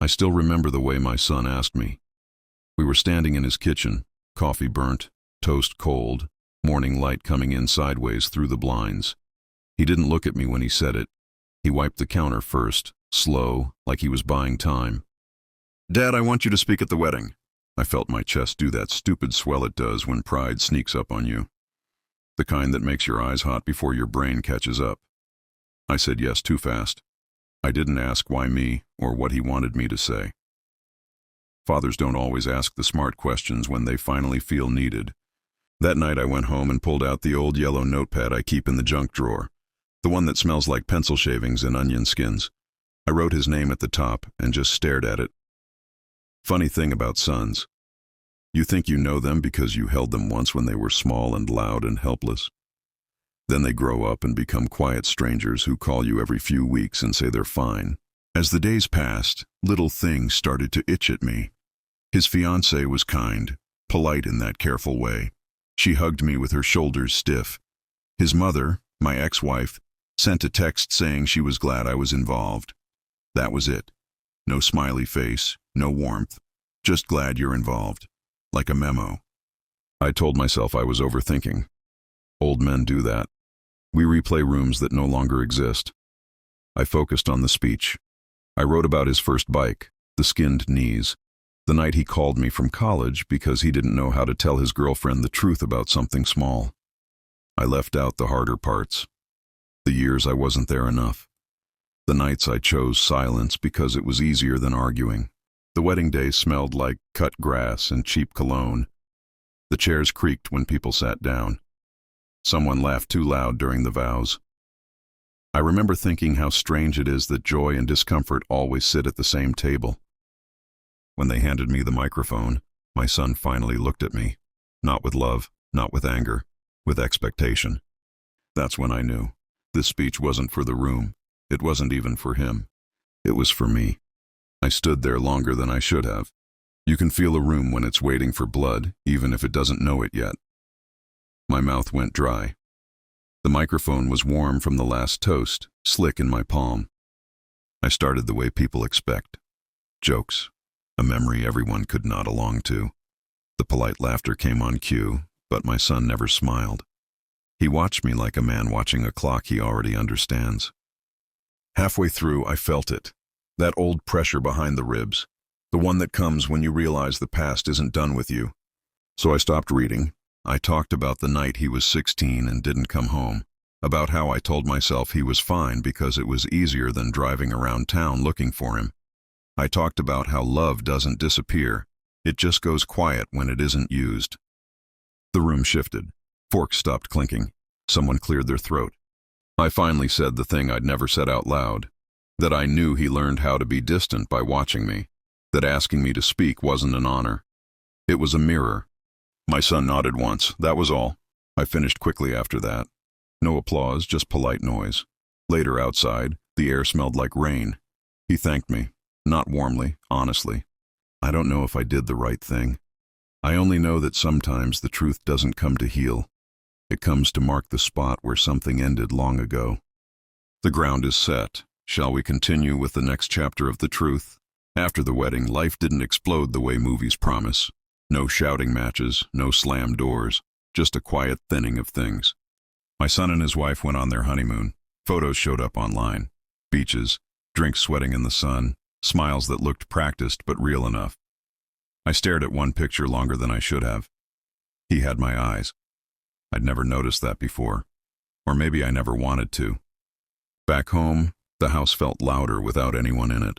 I still remember the way my son asked me. We were standing in his kitchen, coffee burnt, toast cold, morning light coming in sideways through the blinds. He didn't look at me when he said it. He wiped the counter first, slow, like he was buying time. "Dad, I want you to speak at the wedding." I felt my chest do that stupid swell it does when pride sneaks up on you. The kind that makes your eyes hot before your brain catches up. I said yes too fast. I didn't ask why me or what he wanted me to say. Fathers don't always ask the smart questions when they finally feel needed. That night I went home and pulled out the old yellow notepad I keep in the junk drawer, the one that smells like pencil shavings and onion skins. I wrote his name at the top and just stared at it. Funny thing about sons. You think you know them because you held them once when they were small and loud and helpless. Then they grow up and become quiet strangers who call you every few weeks and say they're fine. As the days passed, little things started to itch at me. His fiancée was kind, polite in that careful way. She hugged me with her shoulders stiff. His mother, my ex-wife, sent a text saying she was glad I was involved. That was it. No smiley face, no warmth, just glad you're involved. Like a memo. I told myself I was overthinking. Old men do that. We replay rooms that no longer exist. I focused on the speech. I wrote about his first bike, the skinned knees, the night he called me from college because he didn't know how to tell his girlfriend the truth about something small. I left out the harder parts. The years I wasn't there enough. The nights I chose silence because it was easier than arguing. The wedding day smelled like cut grass and cheap cologne. The chairs creaked when people sat down. Someone laughed too loud during the vows. I remember thinking how strange it is that joy and discomfort always sit at the same table. When they handed me the microphone, my son finally looked at me. Not with love, not with anger, with expectation. That's when I knew. This speech wasn't for the room. It wasn't even for him. It was for me. I stood there longer than I should have. You can feel a room when it's waiting for blood, even if it doesn't know it yet. My mouth went dry. The microphone was warm from the last toast, slick in my palm. I started the way people expect. Jokes, a memory everyone could nod along to. The polite laughter came on cue, but my son never smiled. He watched me like a man watching a clock he already understands. Halfway through, I felt it. That old pressure behind the ribs. The one that comes when you realize the past isn't done with you. So I stopped reading. I talked about the night he was 16 and didn't come home. About how I told myself he was fine because it was easier than driving around town looking for him. I talked about how love doesn't disappear. It just goes quiet when it isn't used. The room shifted. Forks stopped clinking. Someone cleared their throat. I finally said the thing I'd never said out loud. That I knew he learned how to be distant by watching me. That asking me to speak wasn't an honor. It was a mirror. My son nodded once, that was all. I finished quickly after that. No applause, just polite noise. Later outside, the air smelled like rain. He thanked me, not warmly, honestly. I don't know if I did the right thing. I only know that sometimes the truth doesn't come to heal. It comes to mark the spot where something ended long ago. The ground is set. Shall we continue with the next chapter of the truth? After the wedding, life didn't explode the way movies promise. No shouting matches, no slammed doors, just a quiet thinning of things. My son and his wife went on their honeymoon. Photos showed up online. Beaches, drinks sweating in the sun, smiles that looked practiced but real enough. I stared at one picture longer than I should have. He had my eyes. I'd never noticed that before. Or maybe I never wanted to. Back home, the house felt louder without anyone in it.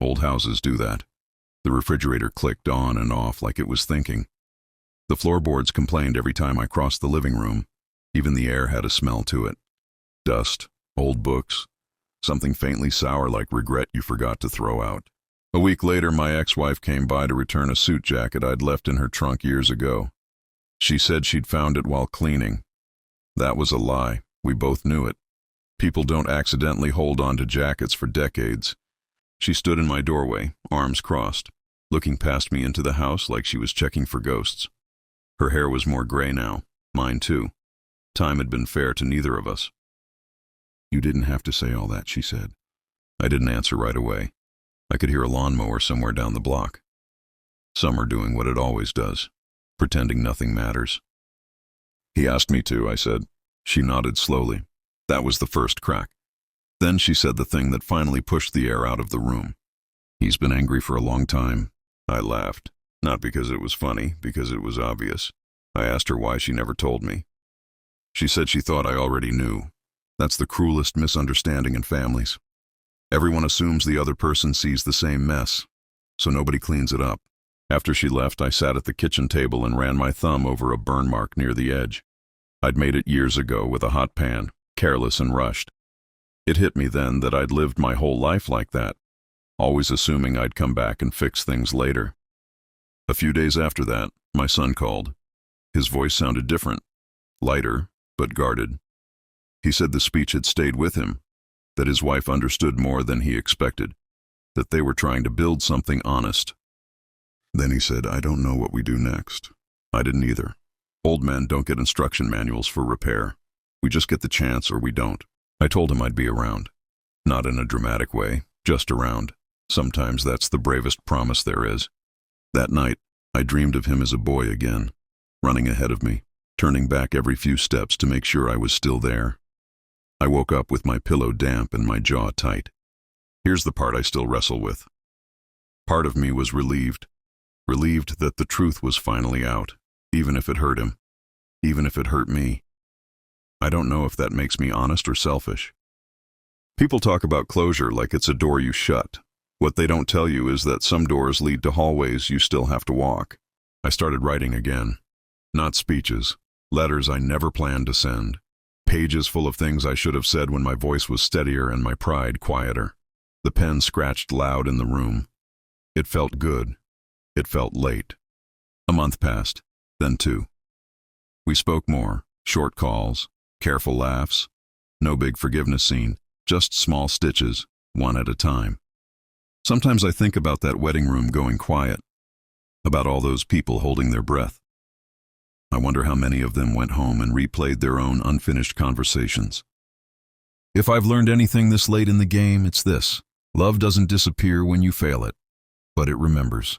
Old houses do that. The refrigerator clicked on and off like it was thinking. The floorboards complained every time I crossed the living room. Even the air had a smell to it. Dust, old books, something faintly sour like regret you forgot to throw out. A week later, my ex-wife came by to return a suit jacket I'd left in her trunk years ago. She said she'd found it while cleaning. That was a lie. We both knew it. People don't accidentally hold on to jackets for decades. She stood in my doorway, arms crossed, looking past me into the house like she was checking for ghosts. Her hair was more gray now, mine too. Time had been fair to neither of us. "You didn't have to say all that," she said. I didn't answer right away. I could hear a lawnmower somewhere down the block. Summer doing what it always does, pretending nothing matters. He asked me to, I said. She nodded slowly. That was the first crack. Then she said the thing that finally pushed the air out of the room. He's been angry for a long time. I laughed. Not because it was funny, because it was obvious. I asked her why she never told me. She said she thought I already knew. That's the cruelest misunderstanding in families. Everyone assumes the other person sees the same mess, so nobody cleans it up. After she left, I sat at the kitchen table and ran my thumb over a burn mark near the edge. I'd made it years ago with a hot pan, careless and rushed. It hit me then that I'd lived my whole life like that, always assuming I'd come back and fix things later. A few days after that, my son called. His voice sounded different, lighter, but guarded. He said the speech had stayed with him, that his wife understood more than he expected, that they were trying to build something honest. Then he said, I don't know what we do next. I didn't either. Old men don't get instruction manuals for repair. We just get the chance or we don't. I told him I'd be around. Not in a dramatic way, just around. Sometimes that's the bravest promise there is. That night, I dreamed of him as a boy again, running ahead of me, turning back every few steps to make sure I was still there. I woke up with my pillow damp and my jaw tight. Here's the part I still wrestle with. Part of me was relieved that the truth was finally out, even if it hurt him, even if it hurt me. I don't know if that makes me honest or selfish. People talk about closure like it's a door you shut. What they don't tell you is that some doors lead to hallways you still have to walk. I started writing again. Not speeches, letters I never planned to send. Pages full of things I should have said when my voice was steadier and my pride quieter. The pen scratched loud in the room. It felt good. It felt late. A month passed, then 2. We spoke more, short calls, careful laughs. No big forgiveness scene, just small stitches, one at a time. Sometimes I think about that wedding room going quiet, about all those people holding their breath. I wonder how many of them went home and replayed their own unfinished conversations. If I've learned anything this late in the game, it's this. Love doesn't disappear when you fail it, but it remembers.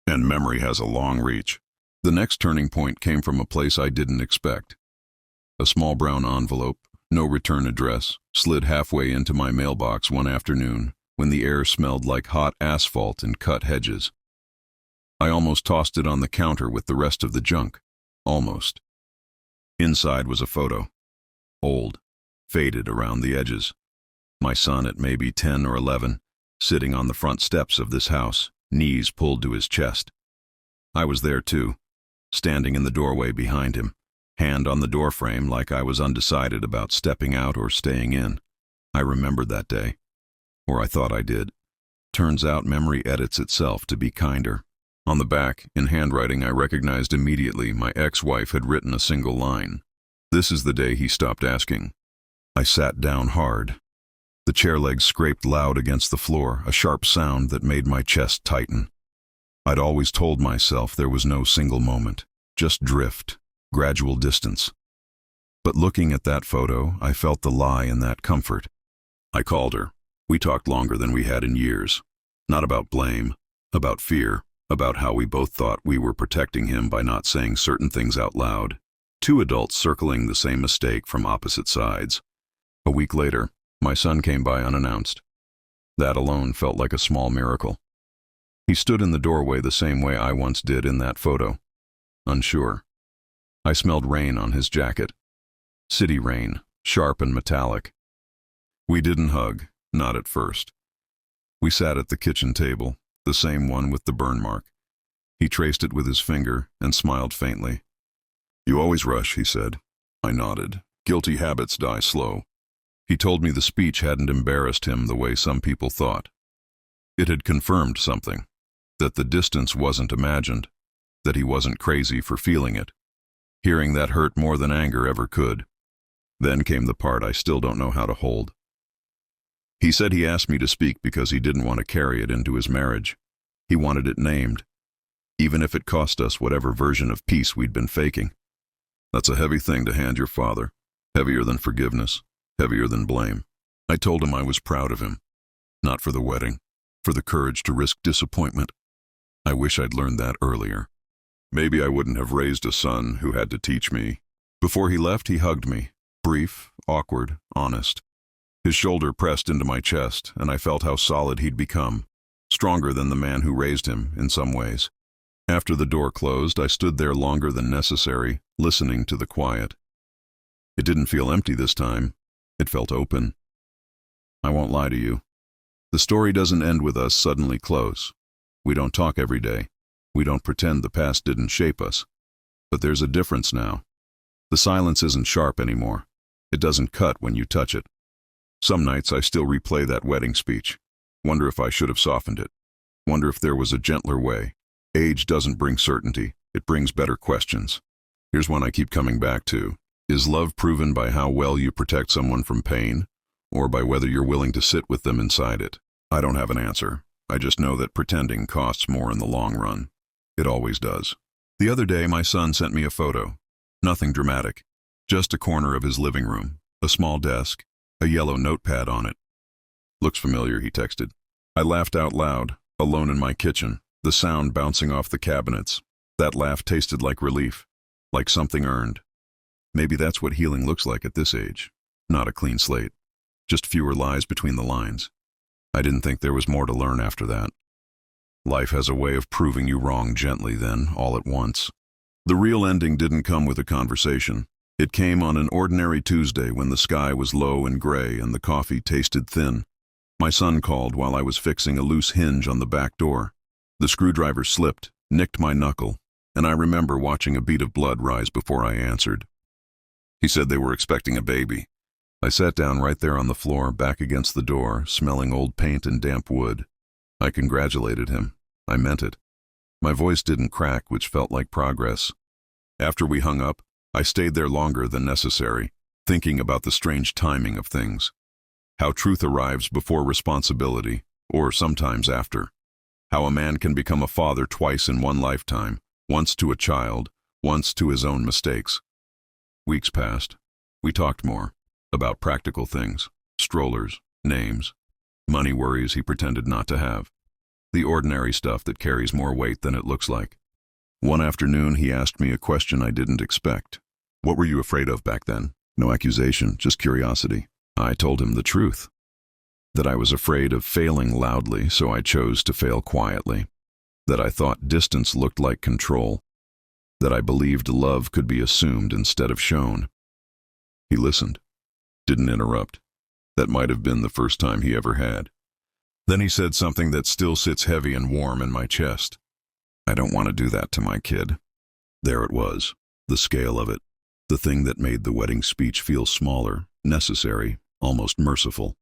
And memory has a long reach. The next turning point came from a place I didn't expect. A small brown envelope, no return address, slid halfway into my mailbox one afternoon when the air smelled like hot asphalt and cut hedges. I almost tossed it on the counter with the rest of the junk. Almost. Inside was a photo. Old, faded around the edges. My son at maybe 10 or 11, sitting on the front steps of this house, knees pulled to his chest. I was there too, standing in the doorway behind him, hand on the doorframe like I was undecided about stepping out or staying in. I remembered that day. Or I thought I did. Turns out memory edits itself to be kinder. On the back, in handwriting, I recognized immediately my ex-wife had written a single line. This is the day he stopped asking. I sat down hard. The chair legs scraped loud against the floor, a sharp sound that made my chest tighten. I'd always told myself there was no single moment, just drift, gradual distance. But looking at that photo, I felt the lie in that comfort. I called her. We talked longer than we had in years. Not about blame, about fear, about how we both thought we were protecting him by not saying certain things out loud. 2 adults circling the same mistake from opposite sides. A week later, my son came by unannounced. That alone felt like a small miracle. He stood in the doorway the same way I once did in that photo, unsure. I smelled rain on his jacket. City rain, sharp and metallic. We didn't hug, not at first. We sat at the kitchen table, the same one with the burn mark. He traced it with his finger and smiled faintly. You always rush, he said. I nodded. Guilty habits die slow. He told me the speech hadn't embarrassed him the way some people thought. It had confirmed something, that the distance wasn't imagined, that he wasn't crazy for feeling it. Hearing that hurt more than anger ever could. Then came the part I still don't know how to hold. He said he asked me to speak because he didn't want to carry it into his marriage. He wanted it named, even if it cost us whatever version of peace we'd been faking. That's a heavy thing to hand your father, heavier than forgiveness, heavier than blame. I told him I was proud of him, not for the wedding, for the courage to risk disappointment. I wish I'd learned that earlier. Maybe I wouldn't have raised a son who had to teach me. Before he left, he hugged me. Brief, awkward, honest. His shoulder pressed into my chest, and I felt how solid he'd become. Stronger than the man who raised him, in some ways. After the door closed, I stood there longer than necessary, listening to the quiet. It didn't feel empty this time. It felt open. I won't lie to you. The story doesn't end with us suddenly close. We don't talk every day. We don't pretend the past didn't shape us. But there's a difference now. The silence isn't sharp anymore. It doesn't cut when you touch it. Some nights I still replay that wedding speech. Wonder if I should have softened it. Wonder if there was a gentler way. Age doesn't bring certainty. It brings better questions. Here's one I keep coming back to. Is love proven by how well you protect someone from pain, or by whether you're willing to sit with them inside it? I don't have an answer. I just know that pretending costs more in the long run. It always does. The other day, my son sent me a photo. Nothing dramatic. Just a corner of his living room, a small desk, a yellow notepad on it. Looks familiar, he texted. I laughed out loud, alone in my kitchen, the sound bouncing off the cabinets. That laugh tasted like relief, like something earned. Maybe that's what healing looks like at this age. Not a clean slate. Just fewer lies between the lines. I didn't think there was more to learn after that. Life has a way of proving you wrong gently then, all at once. The real ending didn't come with a conversation. It came on an ordinary Tuesday when the sky was low and gray and the coffee tasted thin. My son called while I was fixing a loose hinge on the back door. The screwdriver slipped, nicked my knuckle, and I remember watching a bead of blood rise before I answered. He said they were expecting a baby. I sat down right there on the floor, back against the door, smelling old paint and damp wood. I congratulated him. I meant it. My voice didn't crack, which felt like progress. After we hung up, I stayed there longer than necessary, thinking about the strange timing of things. How truth arrives before responsibility, or sometimes after. How a man can become a father twice in one lifetime, once to a child, once to his own mistakes. Weeks passed. We talked more. About practical things, strollers, names, money worries he pretended not to have. The ordinary stuff that carries more weight than it looks like. One afternoon he asked me a question I didn't expect. What were you afraid of back then? No accusation, just curiosity. I told him the truth. That I was afraid of failing loudly, so I chose to fail quietly. That I thought distance looked like control. That I believed love could be assumed instead of shown. He listened. Didn't interrupt. That might have been the first time he ever had. Then he said something that still sits heavy and warm in my chest. I don't want to do that to my kid. There it was, the scale of it, the thing that made the wedding speech feel smaller, necessary, almost merciful.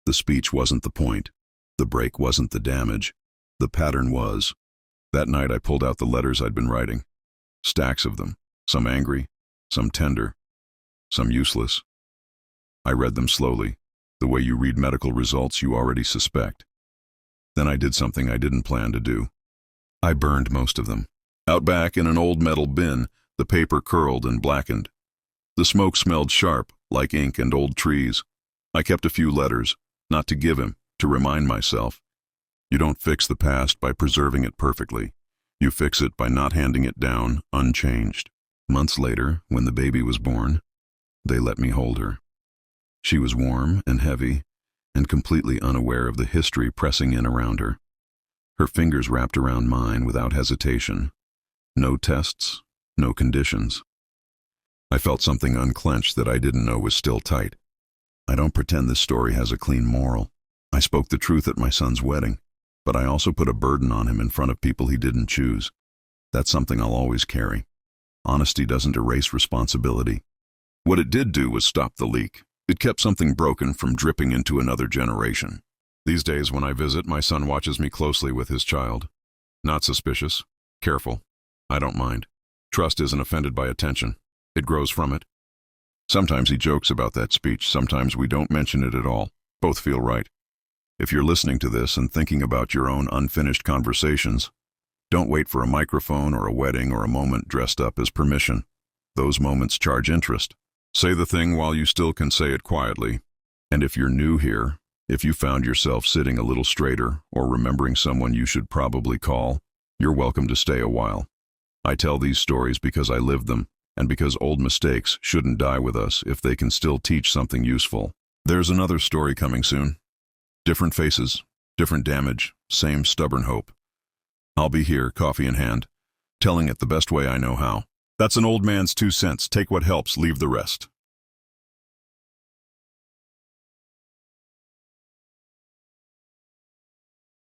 The speech wasn't the point. The break wasn't the damage. The pattern was. That night I pulled out the letters I'd been writing. Stacks of them, some angry, some tender, some useless. I read them slowly, the way you read medical results you already suspect. Then I did something I didn't plan to do. I burned most of them. Out back in an old metal bin, the paper curled and blackened. The smoke smelled sharp, like ink and old trees. I kept a few letters, not to give him, to remind myself. You don't fix the past by preserving it perfectly. You fix it by not handing it down unchanged. Months later, when the baby was born, they let me hold her. She was warm and heavy, and completely unaware of the history pressing in around her. Her fingers wrapped around mine without hesitation. No tests, no conditions. I felt something unclench that I didn't know was still tight. I don't pretend this story has a clean moral. I spoke the truth at my son's wedding, but I also put a burden on him in front of people he didn't choose. That's something I'll always carry. Honesty doesn't erase responsibility. What it did do was stop the leak. It kept something broken from dripping into another generation. These days when I visit, my son watches me closely with his child. Not suspicious. Careful. I don't mind. Trust isn't offended by attention. It grows from it. Sometimes he jokes about that speech. Sometimes we don't mention it at all. Both feel right. If you're listening to this and thinking about your own unfinished conversations, don't wait for a microphone or a wedding or a moment dressed up as permission. Those moments charge interest. Say the thing while you still can say it quietly. And if you're new here, If you found yourself sitting a little straighter or remembering someone you should probably call, you're welcome to stay a while. I tell these stories because I lived them, and because old mistakes shouldn't die with us if they can still teach something useful. There's another story coming soon. Different faces, different damage, same stubborn hope. I'll be here, coffee in hand, telling it the best way I know how. That's an old man's 2 cents. Take what helps, leave the rest.